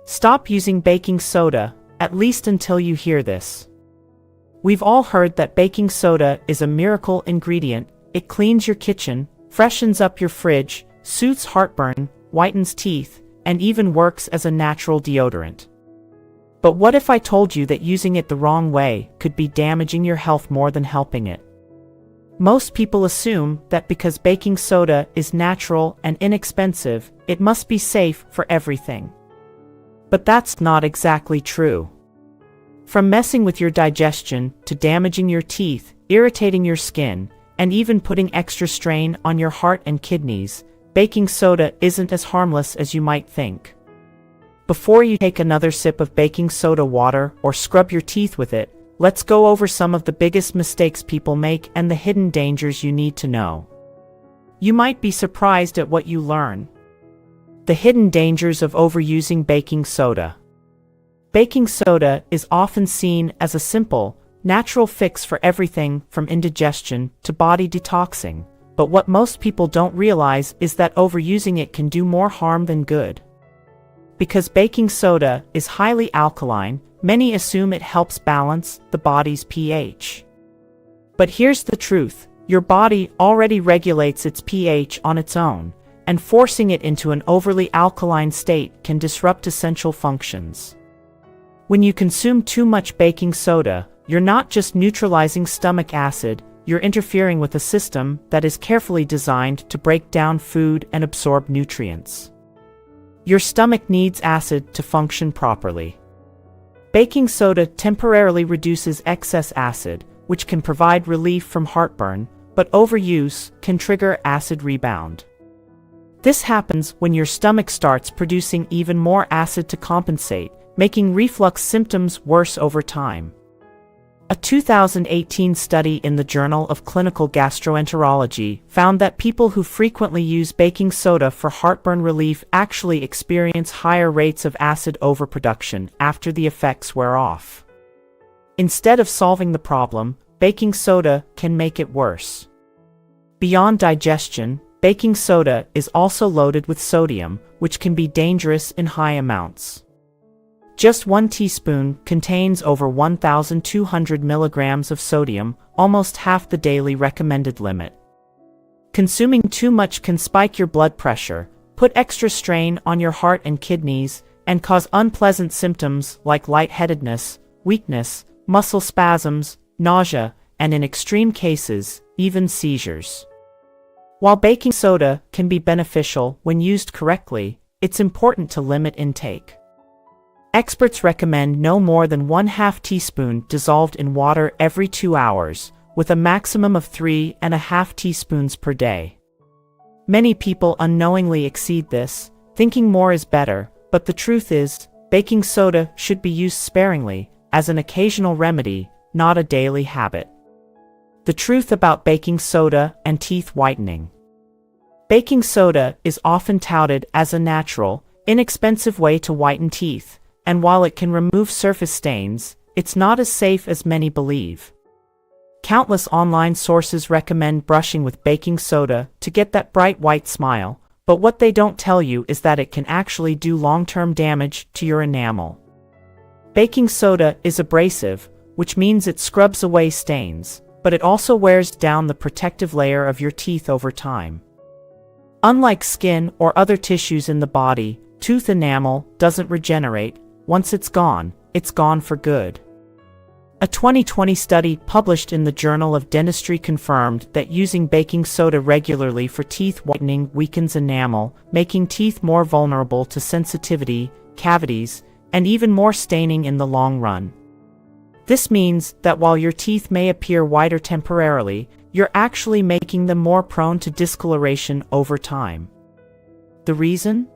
Stop using baking soda, at least until you hear this. We've all heard that baking soda is a miracle ingredient. It cleans your kitchen, freshens up your fridge, soothes heartburn, whitens teeth, and even works as a natural deodorant. But what if I told you that using it the wrong way could be damaging your health more than helping it? Most people assume that because baking soda is natural and inexpensive, it must be safe for everything. But that's not exactly true. From messing with your digestion to damaging your teeth, irritating your skin, and even putting extra strain on your heart and kidneys, baking soda isn't as harmless as you might think. Before you take another sip of baking soda water or scrub your teeth with it, let's go over some of the biggest mistakes people make and the hidden dangers you need to know. You might be surprised at what you learn. The hidden dangers of overusing baking soda. Baking soda is often seen as a simple, natural fix for everything from indigestion to body detoxing, but what most people don't realize is that overusing it can do more harm than good. Because baking soda is highly alkaline, many assume it helps balance the body's pH. But here's the truth: your body already regulates its pH on its own, and forcing it into an overly alkaline state can disrupt essential functions. When you consume too much baking soda, you're not just neutralizing stomach acid, you're interfering with a system that is carefully designed to break down food and absorb nutrients. Your stomach needs acid to function properly. Baking soda temporarily reduces excess acid, which can provide relief from heartburn, but overuse can trigger acid rebound. This happens when your stomach starts producing even more acid to compensate, making reflux symptoms worse over time. A 2018 study in the Journal of Clinical Gastroenterology found that people who frequently use baking soda for heartburn relief actually experience higher rates of acid overproduction after the effects wear off. Instead of solving the problem, baking soda can make it worse. Beyond digestion, baking soda is also loaded with sodium, which can be dangerous in high amounts. Just 1 teaspoon contains over 1,200 milligrams of sodium, almost half the daily recommended limit. Consuming too much can spike your blood pressure, put extra strain on your heart and kidneys, and cause unpleasant symptoms like lightheadedness, weakness, muscle spasms, nausea, and in extreme cases, even seizures. While baking soda can be beneficial when used correctly, it's important to limit intake. Experts recommend no more than 1/2 teaspoon dissolved in water every 2 hours, with a maximum of 3.5 teaspoons per day. Many people unknowingly exceed this, thinking more is better, but the truth is, baking soda should be used sparingly, as an occasional remedy, not a daily habit. The truth about baking soda and teeth whitening. Baking soda is often touted as a natural, inexpensive way to whiten teeth, and while it can remove surface stains, it's not as safe as many believe. Countless online sources recommend brushing with baking soda to get that bright white smile, but what they don't tell you is that it can actually do long-term damage to your enamel. Baking soda is abrasive, which means it scrubs away stains, but it also wears down the protective layer of your teeth over time. Unlike skin or other tissues in the body, tooth enamel doesn't regenerate. Once it's gone for good. A 2020 study published in the Journal of Dentistry confirmed that using baking soda regularly for teeth whitening weakens enamel, making teeth more vulnerable to sensitivity, cavities, and even more staining in the long run. This means that while your teeth may appear whiter temporarily, you're actually making them more prone to discoloration over time. The reason?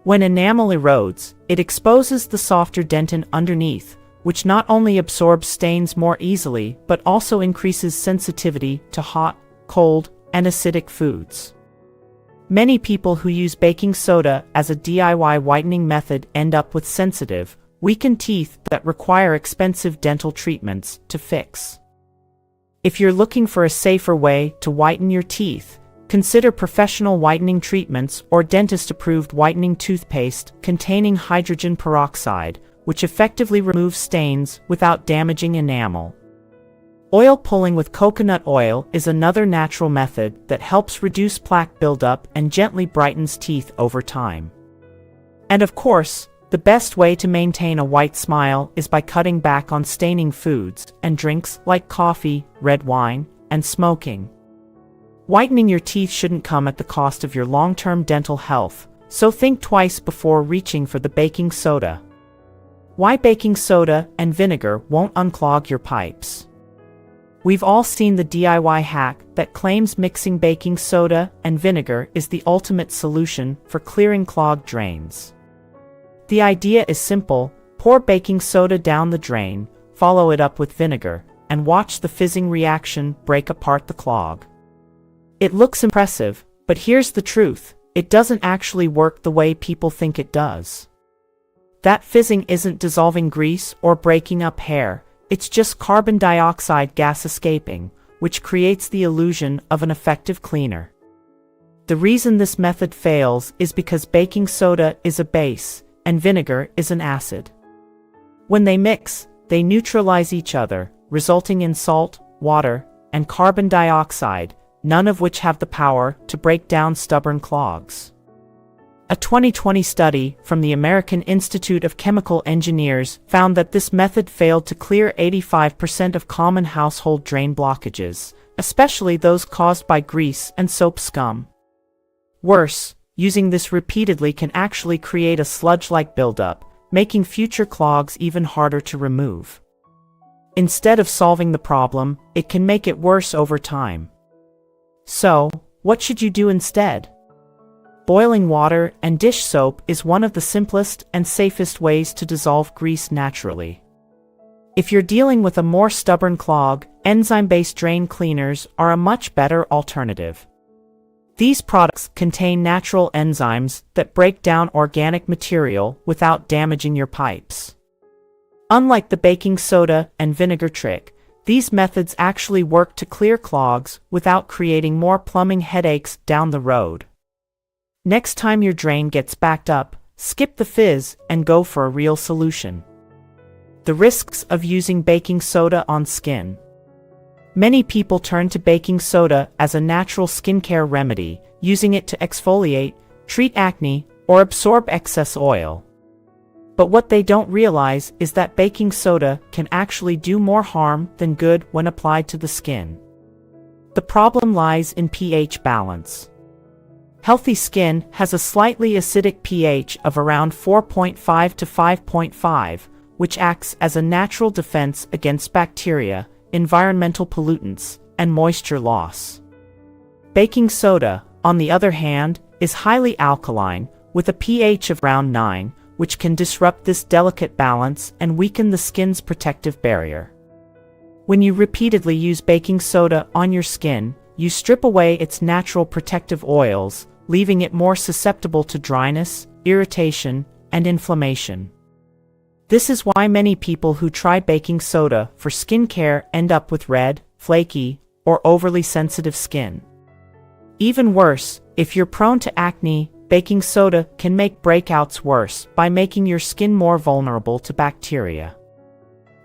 When enamel erodes, it exposes the softer dentin underneath, which not only absorbs stains more easily but also increases sensitivity to hot, cold, and acidic foods. Many people who use baking soda as a DIY whitening method end up with sensitive, weakened teeth that require expensive dental treatments to fix. If you're looking for a safer way to whiten your teeth, consider professional whitening treatments or dentist-approved whitening toothpaste containing hydrogen peroxide, which effectively removes stains without damaging enamel. Oil pulling with coconut oil is another natural method that helps reduce plaque buildup and gently brightens teeth over time. And of course, the best way to maintain a white smile is by cutting back on staining foods and drinks like coffee, red wine, and smoking. Whitening your teeth shouldn't come at the cost of your long-term dental health, so think twice before reaching for the baking soda. Why baking soda and vinegar won't unclog your pipes? We've all seen the DIY hack that claims mixing baking soda and vinegar is the ultimate solution for clearing clogged drains. The idea is simple: pour baking soda down the drain, follow it up with vinegar, and watch the fizzing reaction break apart the clog. It looks impressive, but here's the truth: it doesn't actually work the way people think it does. That fizzing isn't dissolving grease or breaking up hair, it's just carbon dioxide gas escaping, which creates the illusion of an effective cleaner. The reason this method fails is because baking soda is a base, and vinegar is an acid. When they mix, they neutralize each other, resulting in salt, water, and carbon dioxide, none of which have the power to break down stubborn clogs. A 2020 study from the American Institute of Chemical Engineers found that this method failed to clear 85% of common household drain blockages, especially those caused by grease and soap scum. Worse, using this repeatedly can actually create a sludge-like buildup, making future clogs even harder to remove. Instead of solving the problem, it can make it worse over time. So, what should you do instead? Boiling water and dish soap is one of the simplest and safest ways to dissolve grease naturally. If you're dealing with a more stubborn clog, enzyme-based drain cleaners are a much better alternative. These products contain natural enzymes that break down organic material without damaging your pipes. Unlike the baking soda and vinegar trick, these methods actually work to clear clogs without creating more plumbing headaches down the road. Next time your drain gets backed up, skip the fizz and go for a real solution. The risks of using baking soda on skin. Many people turn to baking soda as a natural skincare remedy, using it to exfoliate, treat acne, or absorb excess oil. But what they don't realize is that baking soda can actually do more harm than good when applied to the skin. The problem lies in pH balance. Healthy skin has a slightly acidic pH of around 4.5 to 5.5, which acts as a natural defense against bacteria, environmental pollutants, and moisture loss. Baking soda, on the other hand, is highly alkaline, with a pH of around 9, which can disrupt this delicate balance and weaken the skin's protective barrier. When you repeatedly use baking soda on your skin, you strip away its natural protective oils, leaving it more susceptible to dryness, irritation, and inflammation. This is why many people who try baking soda for skincare end up with red, flaky, or overly sensitive skin. Even worse, if you're prone to acne, baking soda can make breakouts worse by making your skin more vulnerable to bacteria.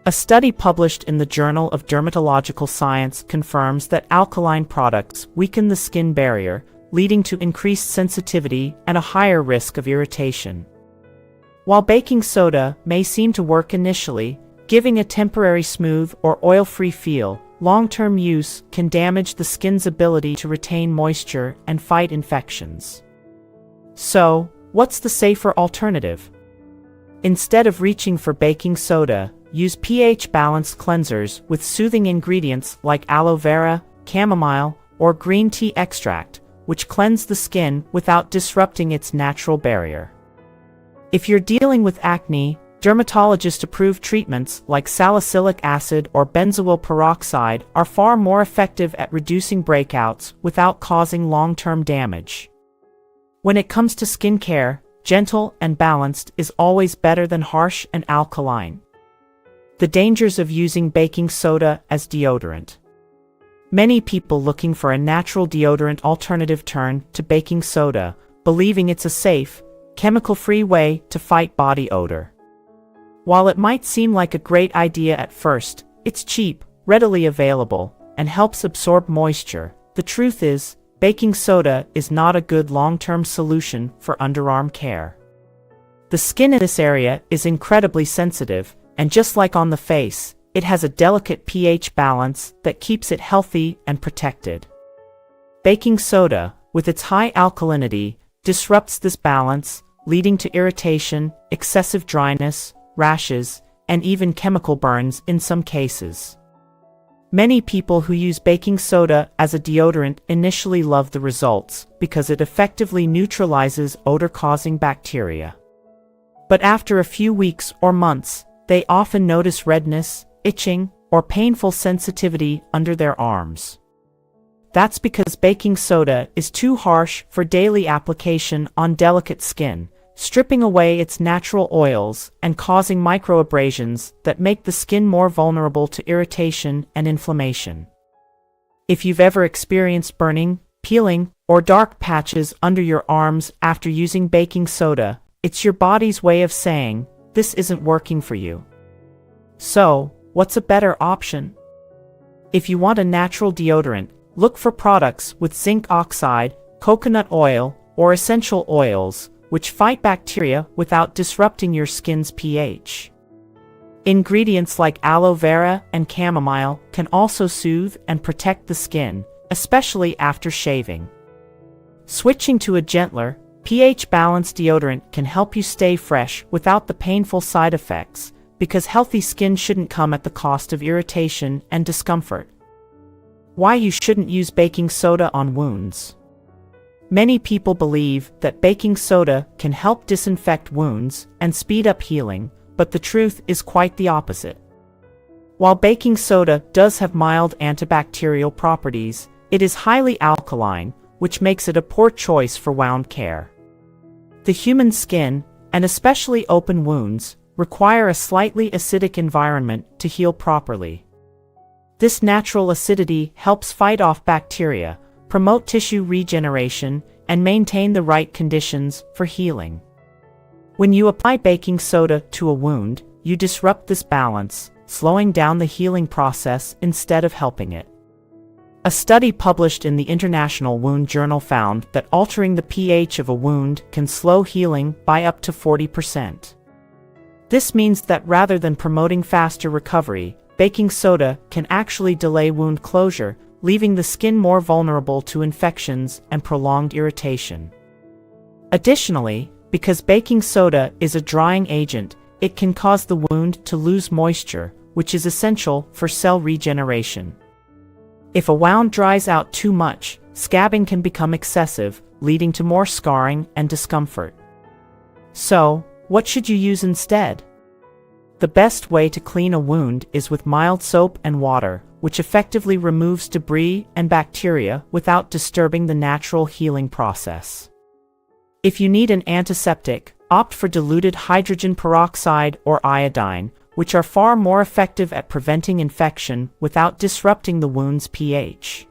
A study published in the Journal of Dermatological Science confirms that alkaline products weaken the skin barrier, leading to increased sensitivity and a higher risk of irritation. While baking soda may seem to work initially, giving a temporary smooth or oil-free feel, long-term use can damage the skin's ability to retain moisture and fight infections. So, what's the safer alternative? Instead of reaching for baking soda, use pH-balanced cleansers with soothing ingredients like aloe vera, chamomile, or green tea extract, which cleanse the skin without disrupting its natural barrier. If you're dealing with acne, dermatologist-approved treatments like salicylic acid or benzoyl peroxide are far more effective at reducing breakouts without causing long-term damage. When it comes to skincare, gentle and balanced is always better than harsh and alkaline. The dangers of using baking soda as deodorant. Many people looking for a natural deodorant alternative turn to baking soda, believing it's a safe, chemical-free way to fight body odor. While it might seem like a great idea at first, it's cheap, readily available, and helps absorb moisture. The truth is, baking soda is not a good long-term solution for underarm care. The skin in this area is incredibly sensitive, and just like on the face, it has a delicate pH balance that keeps it healthy and protected. Baking soda, with its high alkalinity, disrupts this balance, leading to irritation, excessive dryness, rashes, and even chemical burns in some cases. Many people who use baking soda as a deodorant initially love the results because it effectively neutralizes odor-causing bacteria. But after a few weeks or months, they often notice redness, itching, or painful sensitivity under their arms. That's because baking soda is too harsh for daily application on delicate skin, stripping away its natural oils and causing microabrasions that make the skin more vulnerable to irritation and inflammation. If you've ever experienced burning, peeling, or dark patches under your arms after using baking soda, it's your body's way of saying, "This isn't working for you." So, what's a better option? If you want a natural deodorant, look for products with zinc oxide, coconut oil, or essential oils, which fight bacteria without disrupting your skin's pH. Ingredients like aloe vera and chamomile can also soothe and protect the skin, especially after shaving. Switching to a gentler, pH-balanced deodorant can help you stay fresh without the painful side effects, because healthy skin shouldn't come at the cost of irritation and discomfort. Why you shouldn't use baking soda on wounds. Many people believe that baking soda can help disinfect wounds and speed up healing, but the truth is quite the opposite. While baking soda does have mild antibacterial properties, it is highly alkaline, which makes it a poor choice for wound care. The human skin, and especially open wounds, require a slightly acidic environment to heal properly. This natural acidity helps fight off bacteria, promote tissue regeneration, and maintain the right conditions for healing. When you apply baking soda to a wound, you disrupt this balance, slowing down the healing process instead of helping it. A study published in the International Wound Journal found that altering the pH of a wound can slow healing by up to 40%. This means that rather than promoting faster recovery, baking soda can actually delay wound closure, leaving the skin more vulnerable to infections and prolonged irritation. Additionally, because baking soda is a drying agent, it can cause the wound to lose moisture, which is essential for cell regeneration. If a wound dries out too much, scabbing can become excessive, leading to more scarring and discomfort. So, what should you use instead? The best way to clean a wound is with mild soap and water, which effectively removes debris and bacteria without disturbing the natural healing process. If you need an antiseptic, opt for diluted hydrogen peroxide or iodine, which are far more effective at preventing infection without disrupting the wound's pH.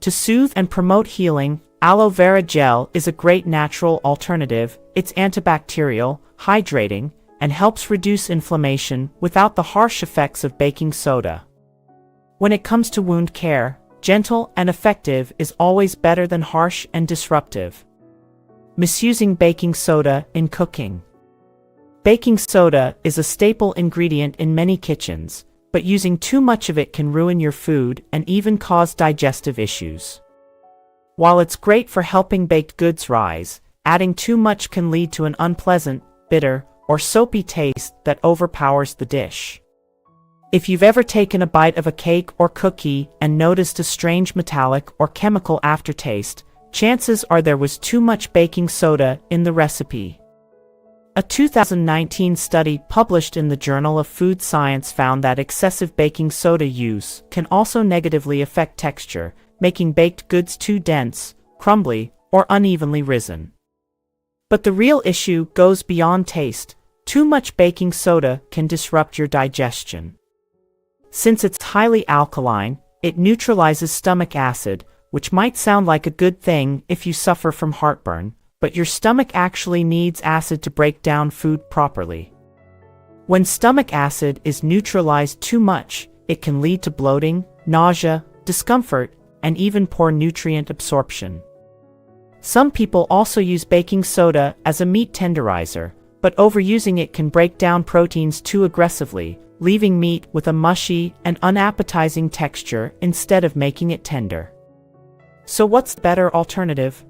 To soothe and promote healing, aloe vera gel is a great natural alternative. It's antibacterial, hydrating, and helps reduce inflammation without the harsh effects of baking soda. When it comes to wound care, gentle and effective is always better than harsh and disruptive. Misusing baking soda in cooking. Baking soda is a staple ingredient in many kitchens, but using too much of it can ruin your food and even cause digestive issues. While it's great for helping baked goods rise, adding too much can lead to an unpleasant, bitter, or soapy taste that overpowers the dish. If you've ever taken a bite of a cake or cookie and noticed a strange metallic or chemical aftertaste, chances are there was too much baking soda in the recipe. A 2019 study published in the Journal of Food Science found that excessive baking soda use can also negatively affect texture, making baked goods too dense, crumbly, or unevenly risen. But the real issue goes beyond taste. Too much baking soda can disrupt your digestion. Since it's highly alkaline, It neutralizes stomach acid, which might sound like a good thing if you suffer from heartburn, but your stomach actually needs acid to break down food properly. When stomach acid is neutralized too much, it can lead to bloating, nausea, discomfort, and even poor nutrient absorption. Some people also use baking soda as a meat tenderizer, but overusing it can break down proteins too aggressively, leaving meat with a mushy and unappetizing texture instead of making it tender. So what's the better alternative?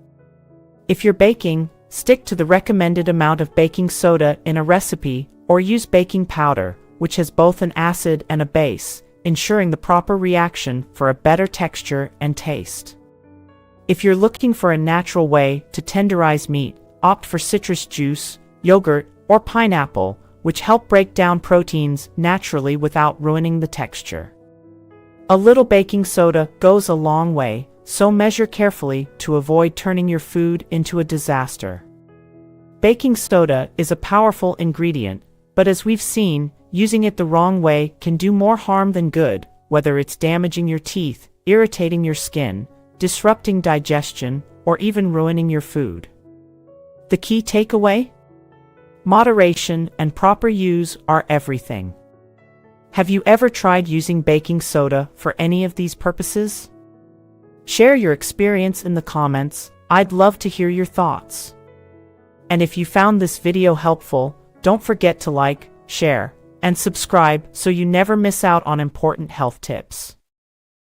If you're baking, stick to the recommended amount of baking soda in a recipe, or use baking powder, which has both an acid and a base, ensuring the proper reaction for a better texture and taste. If you're looking for a natural way to tenderize meat, opt for citrus juice, yogurt, or pineapple, which help break down proteins naturally without ruining the texture. A little baking soda goes a long way, so measure carefully to avoid turning your food into a disaster. Baking soda is a powerful ingredient, but as we've seen, using it the wrong way can do more harm than good, whether it's damaging your teeth, irritating your skin, disrupting digestion, or even ruining your food. The key takeaway? Moderation and proper use are everything. Have you ever tried using baking soda for any of these purposes? Share your experience in the comments. I'd love to hear your thoughts. And if you found this video helpful, don't forget to like, share, and subscribe so you never miss out on important health tips.